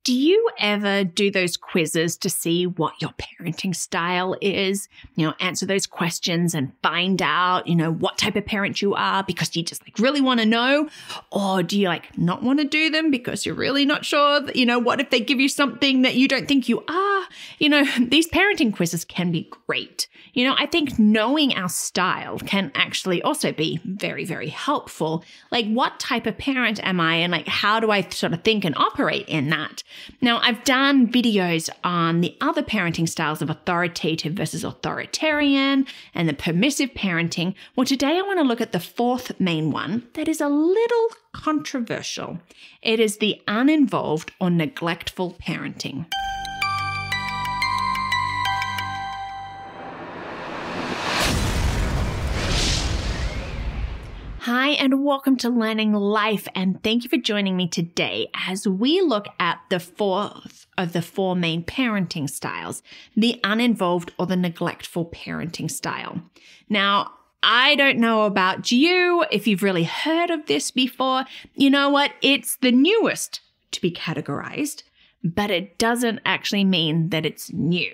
Do you ever do those quizzes to see what your parenting style is? Answer those questions and find out, what type of parent you are because you just really want to know? Or do you not want to do them because you're really not sure, what if they give you something that you don't think you are? These parenting quizzes can be great. I think knowing our style can actually also be very, very helpful. What type of parent am I and how do I sort of think and operate in that? Now, I've done videos on the other parenting styles of authoritative versus authoritarian and the permissive parenting. Well, today I want to look at the fourth main one that is a little controversial. It is the uninvolved or neglectful parenting. Hi, and welcome to Learning Life, and thank you for joining me today as we look at the fourth of the four main parenting styles, the uninvolved or the neglectful parenting style. Now, I don't know about you, if you've really heard of this before. You know what? It's the newest to be categorized, but it doesn't actually mean that it's new.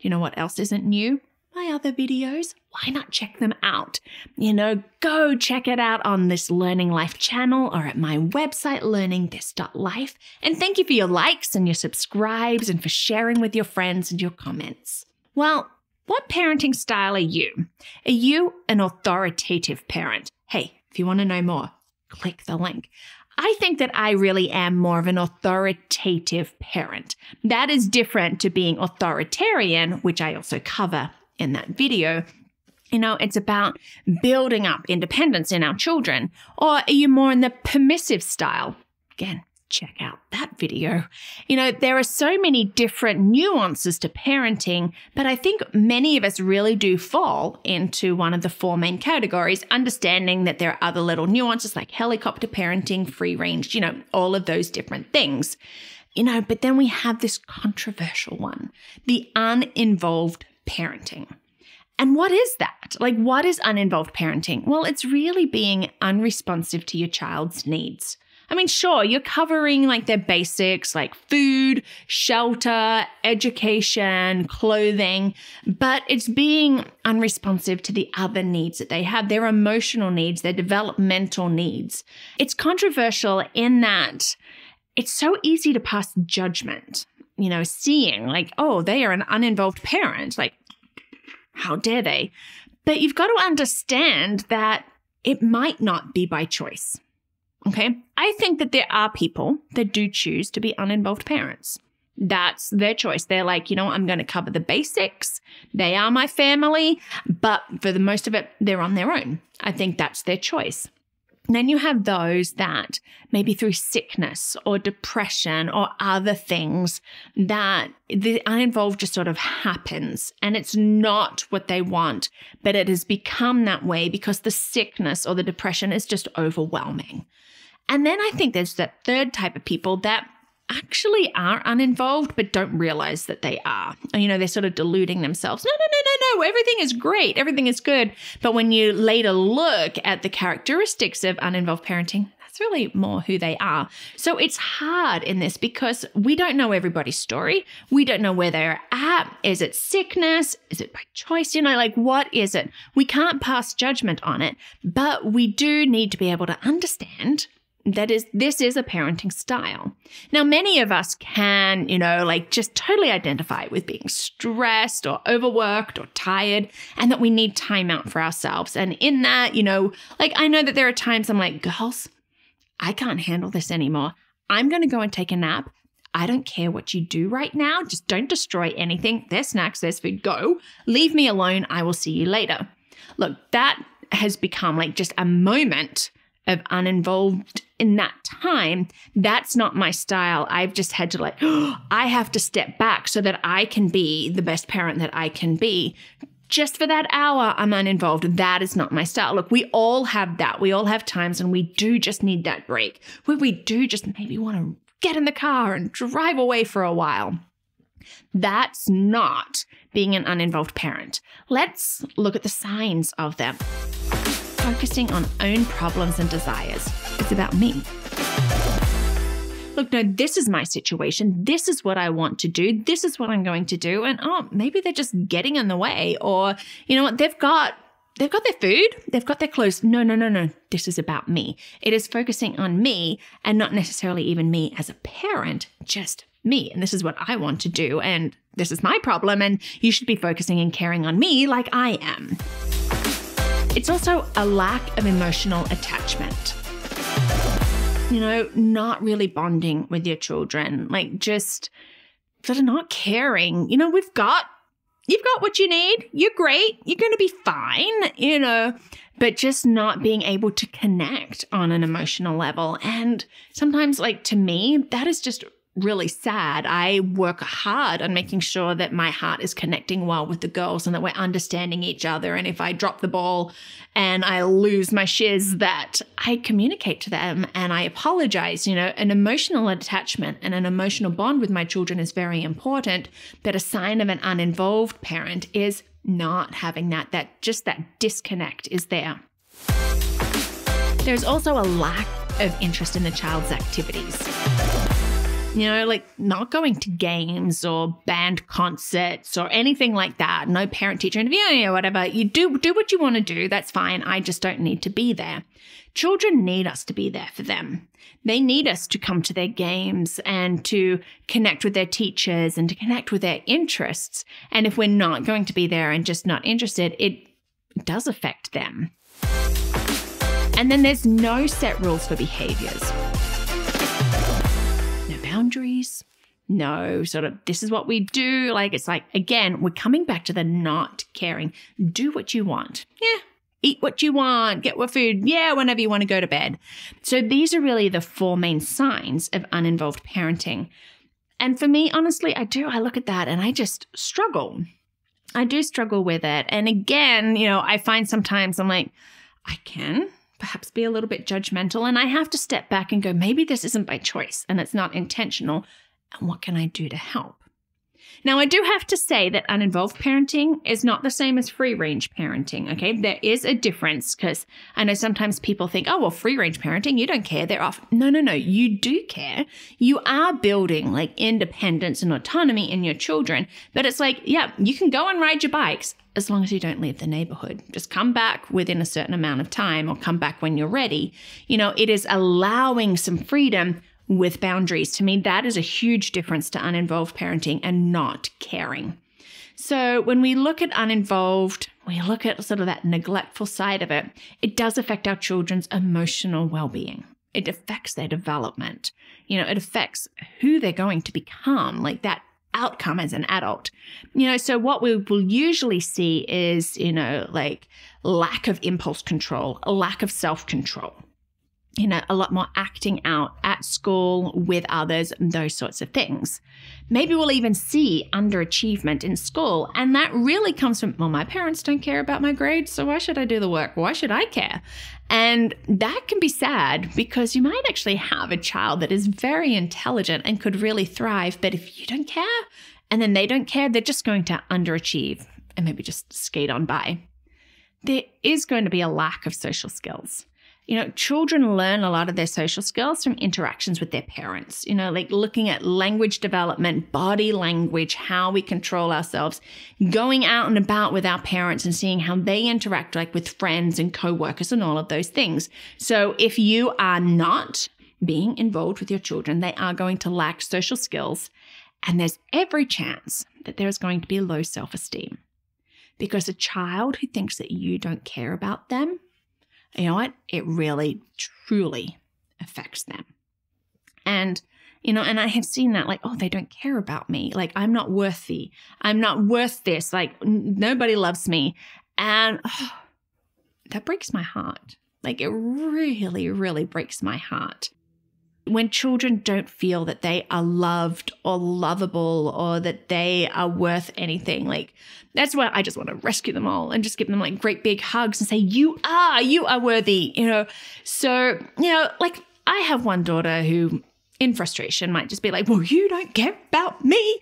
You know what else isn't new? My other videos. Why not check them out? Go check it out on this Learning Life channel or at my website, learningthis.life. And thank you for your likes and your subscribes and for sharing with your friends and your comments. Well, what parenting style are you? Are you an authoritative parent? Hey, if you want to know more, click the link. I think that I really am more of an authoritative parent. That is different to being authoritarian, which I also cover in that video. It's about building up independence in our children. Or are you more in the permissive style? Again, check out that video. There are so many different nuances to parenting, but I think many of us really do fall into one of the four main categories, understanding that there are other little nuances like helicopter parenting, free range, all of those different things. But then we have this controversial one, the uninvolved parenting. And what is that? What is uninvolved parenting? Well, it's really being unresponsive to your child's needs. I mean, sure, you're covering their basics like food, shelter, education, clothing, but it's being unresponsive to the other needs that they have, their emotional needs, their developmental needs. It's controversial in that it's so easy to pass judgment, seeing they are an uninvolved parent. How dare they? But you've got to understand that it might not be by choice. Okay? I think that there are people that do choose to be uninvolved parents. That's their choice. They're I'm going to cover the basics. They are my family, but for the most of it, they're on their own. I think that's their choice. And then you have those that maybe through sickness or depression or other things that the uninvolved just sort of happens and it's not what they want, but it has become that way because the sickness or the depression is just overwhelming. And then I think there's that third type of people that actually are uninvolved but don't realize that they are. They're sort of deluding themselves. No, everything is great. Everything is good. But when you later look at the characteristics of uninvolved parenting, that's really more who they are. So it's hard in this because we don't know everybody's story. We don't know where they're at. Is it sickness? Is it by choice? What is it? We can't pass judgment on it, but we do need to be able to understand this is a parenting style. Now, many of us can, just totally identify with being stressed or overworked or tired and that we need time out for ourselves. And in that, I know that there are times I'm like, girls, I can't handle this anymore. I'm going to go and take a nap. I don't care what you do right now. Just don't destroy anything. There's snacks, there's food. Go. Leave me alone. I will see you later. Look, that has become just a moment of uninvolved in that time. That's not my style. I've just had to I have to step back so that I can be the best parent that I can be. Just for that hour, I'm uninvolved. That is not my style. Look, we all have that. We all have times when we do just need that break, where we do just maybe want to get in the car and drive away for a while. That's not being an uninvolved parent. Let's look at the signs of them. Focusing on own problems and desires. It's about me. look, no, this is my situation. This is what I want to do. This is what I'm going to do. And maybe they're just getting in the way, or you know what, they've got their food, they've got their clothes. No. This is about me. It is focusing on me and not necessarily even me as a parent, just me. And this is what I want to do. And this is my problem. And you should be focusing and caring on me like I am. It's also a lack of emotional attachment. You know, not really bonding with your children, like just sort of not caring. You know, you've got what you need. You're great. You're going to be fine, you know, but just not being able to connect on an emotional level. And sometimes, like, to me, that is just really sad. I work hard on making sure that my heart is connecting well with the girls and that we're understanding each other. And if I drop the ball and I lose my shiz, that I communicate to them and I apologize. You know, an emotional attachment and an emotional bond with my children is very important, but a sign of an uninvolved parent is not having that disconnect is there. There's also a lack of interest in the child's activities. You know, like not going to games or band concerts or anything like that. No parent-teacher interview or whatever. You do what you want to do. That's fine. I just don't need to be there. Children need us to be there for them. They need us to come to their games and to connect with their teachers and to connect with their interests. And if we're not going to be there and just not interested, it does affect them. And then there's no set rules for behaviors. Boundaries. No, sort of, this is what we do. Like, it's like, again, we're coming back to the not caring. Do what you want. Yeah. Eat what you want. Get what food. Yeah. Whenever you want to go to bed. So these are really the 4 main signs of uninvolved parenting. And for me, honestly, I look at that and I just struggle. I do struggle with it. And again, you know, I find sometimes I'm like, I can perhaps be a little bit judgmental, and I have to step back and go, maybe this isn't by choice and it's not intentional. And what can I do to help? Now, I do have to say that uninvolved parenting is not the same as free-range parenting, okay? There is a difference, because I know sometimes people think, oh, well, free-range parenting, you don't care, they're off. No, you do care. You are building like independence and autonomy in your children, but it's like, yeah, you can go and ride your bikes as long as you don't leave the neighborhood. Just come back within a certain amount of time or come back when you're ready. You know, it is allowing some freedom with boundaries. To me, that is a huge difference to uninvolved parenting and not caring. So when we look at uninvolved, we look at sort of that neglectful side of it. It does affect our children's emotional well-being. It affects their development. You know, it affects who they're going to become, like that outcome as an adult. You know, so what we will usually see is, you know, like lack of impulse control, a lack of self-control. You know, a lot more acting out at school with others, those sorts of things. Maybe we'll even see underachievement in school. And that really comes from, well, my parents don't care about my grades, so why should I do the work? Why should I care? And that can be sad, because you might actually have a child that is very intelligent and could really thrive. But if you don't care and then they don't care, they're just going to underachieve and maybe just skate on by. There is going to be a lack of social skills. You know, children learn a lot of their social skills from interactions with their parents, you know, like looking at language development, body language, how we control ourselves, going out and about with our parents and seeing how they interact like with friends and coworkers and all of those things. So if you are not being involved with your children, they are going to lack social skills, and there's every chance that there's going to be low self-esteem, because a child who thinks that you don't care about them, you know what? It really, truly affects them. And, you know, and I have seen that, like, oh, they don't care about me. Like, I'm not worthy. I'm not worth this. Like, nobody loves me. And that breaks my heart. Like, it really, really breaks my heart. When children don't feel that they are loved or lovable or that they are worth anything, like, that's why I just want to rescue them all and just give them like great big hugs and say, you are worthy, you know? So, you know, like, I have one daughter who in frustration might just be like, well, you don't care about me.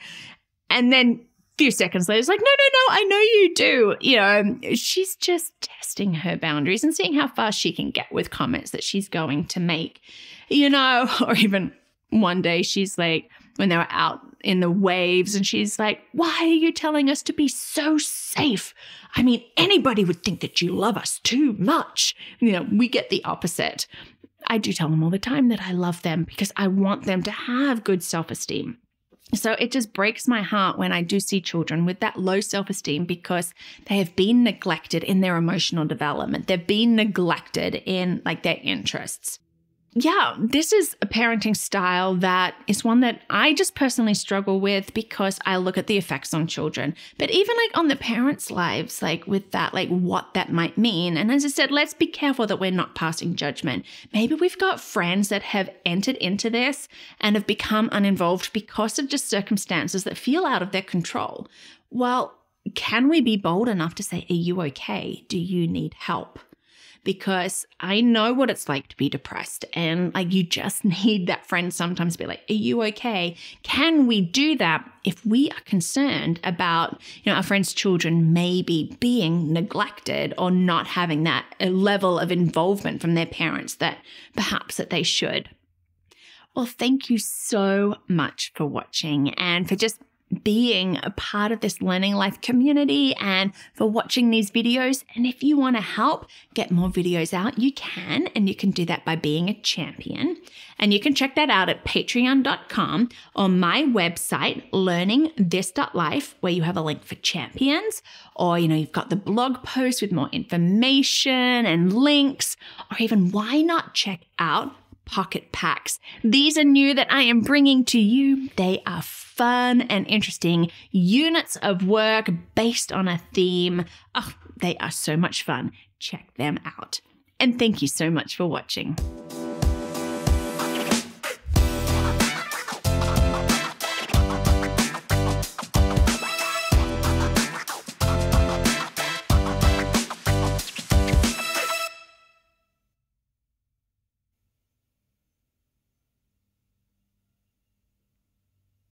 And then a few seconds later, it's like, no, I know you do. You know, she's just testing her boundaries and seeing how far she can get with comments that she's going to make, you know, or even one day she's like, when they were out in the waves, and she's like, why are you telling us to be so safe? I mean, anybody would think that you love us too much. We get the opposite. I do tell them all the time that I love them because I want them to have good self-esteem. So it just breaks my heart when I do see children with that low self-esteem because they have been neglected in their emotional development. They've been neglected in their interests. Yeah, this is a parenting style that is one that I just personally struggle with because I look at the effects on children, but even on the parents' lives, with that, what that might mean. And as I said, let's be careful that we're not passing judgment. Maybe we've got friends that have entered into this and have become uninvolved because of just circumstances that feel out of their control. Well, can we be bold enough to say, are you okay? Do you need help? Because I know what it's like to be depressed, and you just need that friend sometimes to be like, are you okay? Can we do that if we are concerned about, our friends' children maybe being neglected or not having that level of involvement from their parents that perhaps that they should? Well, thank you so much for watching and for just being a part of this Learning Life community and for watching these videos. And if you want to help get more videos out, you can, and you can do that by being a champion. And you can check that out at patreon.com or my website, learningthis.life, where you have a link for champions, or, you've got the blog post with more information and links, or even why not check out Pocket Packs. These are new that I am bringing to you. They are fun and interesting units of work based on a theme. Oh, they are so much fun. Check them out. And thank you so much for watching.